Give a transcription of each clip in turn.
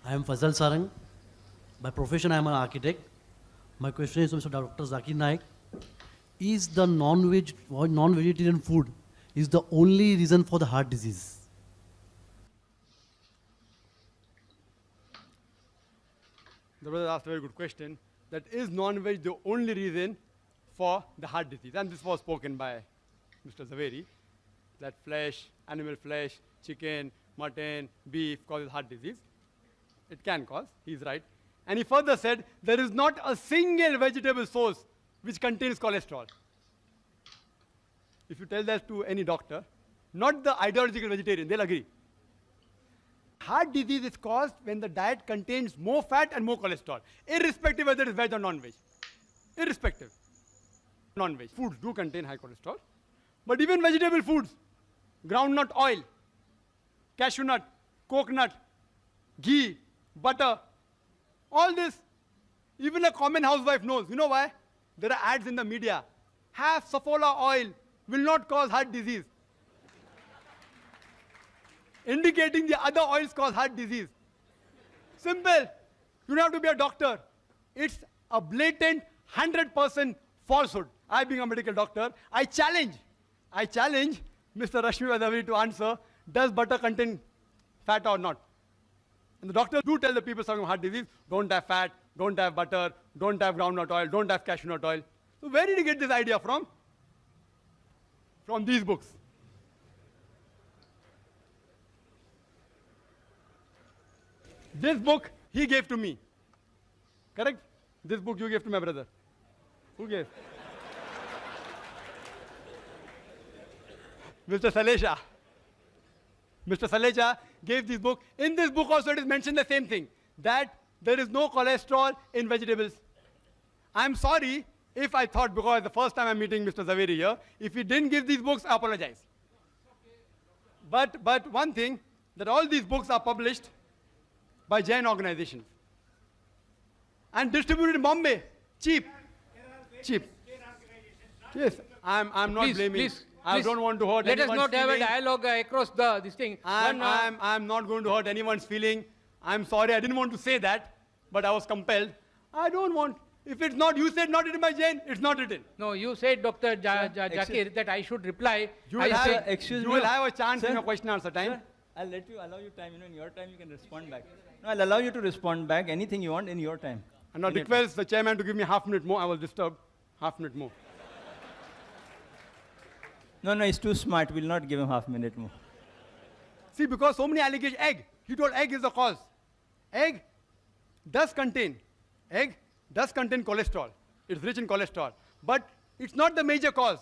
I am Fazal Sarang. By profession, I am an architect. My question is to Mr. Dr. Zakir Naik. Is the non-vegetarian food is the only reason for the heart disease? The brother asked a very good question. That is non-veg the only reason for the heart disease? And this was spoken by Mr. Zaveri, that flesh, animal flesh, chicken, mutton, beef causes heart disease. It can cause, he's right. And he further said, there is not a single vegetable source which contains cholesterol. If you tell that to any doctor, not the ideological vegetarian, they'll agree. Heart disease is caused when the diet contains more fat and more cholesterol, irrespective whether it is veg or non-veg. Irrespective. Non-veg foods do contain high cholesterol, but even vegetable foods, groundnut oil, cashew nut, coconut, ghee, butter, all this, even a common housewife knows. You know why? There are ads in the media. Have safflower oil, will not cause heart disease. Indicating the other oils cause heart disease. Simple. You don't have to be a doctor. It's a blatant 100% falsehood. I, being a medical doctor, I challenge Mr. Rashmi Vadavi to answer, does butter contain fat or not? And the doctors do tell the people suffering from heart disease, don't have fat, don't have butter, don't have groundnut oil, don't have cashew nut oil. So where did he get this idea from? From these books. This book he gave to me. Correct? This book you gave to my brother. Who gave? Mr. Saleja. Mr. Saleja gave this book. In this book also it is mentioned the same thing, that there is no cholesterol in vegetables. I'm sorry if I thought, because the first time I'm meeting Mr. Zaveri here, if he didn't give these books, I apologize. But one thing, that all these books are published by Jain organizations and distributed in Bombay, cheap. Yes, I'm not blaming. Please, I don't want to hurt anyone's let us not have a feeling. dialogue across this thing. I'm not going to hurt anyone's feeling. I'm sorry, I didn't want to say that, but I was compelled. I don't want. If it's not, you said not written by Jain, it's not written. No, you said, Dr. Zakir, that I should reply. You will have a chance in your question answer time. Sir, I'll allow you time. In your time you can respond back. No, I'll allow you to respond back anything you want in your time. And I request the chairman to give me half minute more. I was disturbed. Half minute more. No, he's too smart. We'll not give him half minute more. See, because so many allegations, egg. He told egg is the cause. Egg does contain cholesterol. It's rich in cholesterol. But it's not the major cause.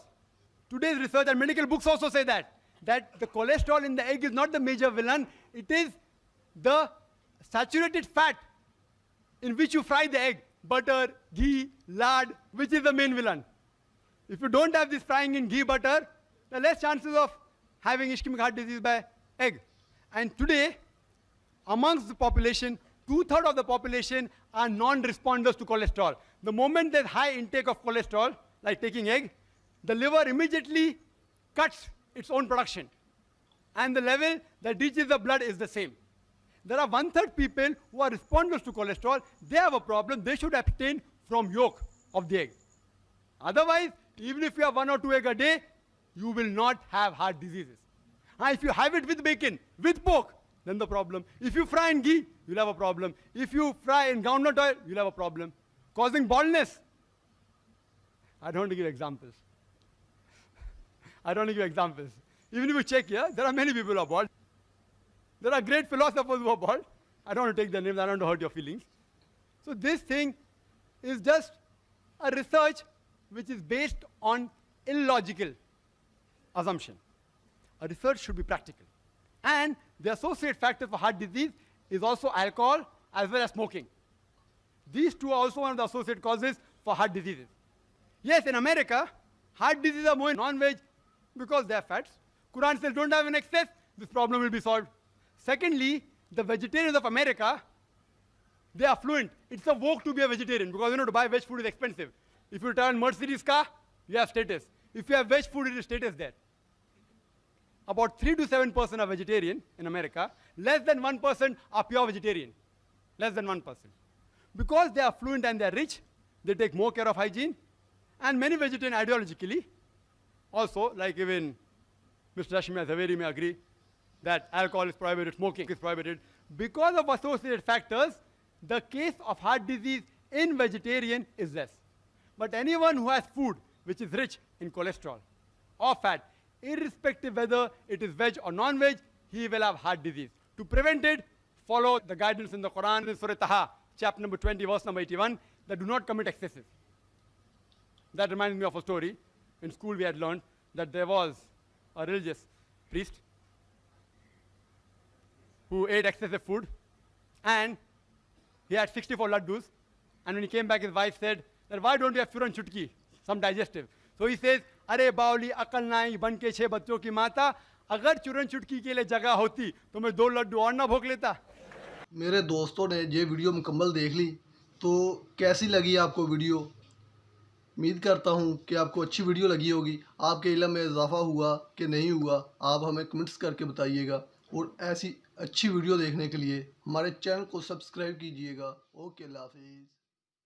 Today's research and medical books also say that the cholesterol in the egg is not the major villain. It is the saturated fat in which you fry the egg. Butter, ghee, lard, which is the main villain. If you don't have this frying in ghee, butter, there are less chances of having ischemic heart disease by egg. And today, amongst the population, 2/3 of the population are non-responders to cholesterol. The moment there's high intake of cholesterol, like taking egg, the liver immediately cuts its own production. And the level that reaches the blood is the same. There are 1/3 people who are responders to cholesterol. They have a problem. They should abstain from yolk of the egg. Otherwise, even if you have 1 or 2 eggs a day, you will not have heart diseases. And if you have it with bacon, with pork, then the problem. If you fry in ghee, you'll have a problem. If you fry in groundnut oil, you'll have a problem. Causing baldness. I don't want to give examples. Even if you check here, there are many people who are bald. There are great philosophers who are bald. I don't want to take their names. I don't want to hurt your feelings. So this thing is just a research which is based on illogical assumption. A research should be practical. And the associate factor for heart disease is also alcohol as well as smoking. These two are also one of the associate causes for heart diseases. Yes, in America, heart diseases are more in non-veg because they have fats. Quran says don't have an excess, this problem will be solved. Secondly, the vegetarians of America, they are fluent. It's a vogue to be a vegetarian because to buy veg food is expensive. If you turn Mercedes car, you have status. If you have veg food, it is status there. About 3 to 7% are vegetarian in America. Less than 1% are pure vegetarian. less than 1%. Because they are affluent and they are rich, they take more care of hygiene. And many vegetarian ideologically, also, like even Mr. Hashmi Zaveri may agree, that alcohol is prohibited, smoking is prohibited. Because of associated factors, the case of heart disease in vegetarian is less. But anyone who has food which is rich in cholesterol or fat, irrespective whether it is veg or non-veg, he will have heart disease. To prevent it, follow the guidance in the Quran, in Surah Taha, chapter number 20, verse number 81, that do not commit excesses. That reminds me of a story. In school we had learned that there was a religious priest who ate excessive food, and he had 64 laddus, and when he came back his wife said that why don't you have churan chutki, some digestive. So he says, अरे बावली अकल नाई बन के 6 बच्चों की माता, अगर चूरन चुटकी के लिए जगह होती तो मैं 2 लड्डू और ना भोग लेता। मेरे दोस्तों ने ये वीडियो मुकम्मल देख ली, तो कैसी लगी आपको वीडियो? उम्मीद करता हूँ कि आपको अच्छी वीडियो लगी होगी, आपके इल्म में इजाफा हुआ कि नहीं हुआ, आप हमें कमेंट्स करके बताइएगा। और ऐसी अच्छी वीडियो देखने के लिए हमारे चैनल को सब्सक्राइब कीजिएगा। ओके, अल्लाह हाफिज़।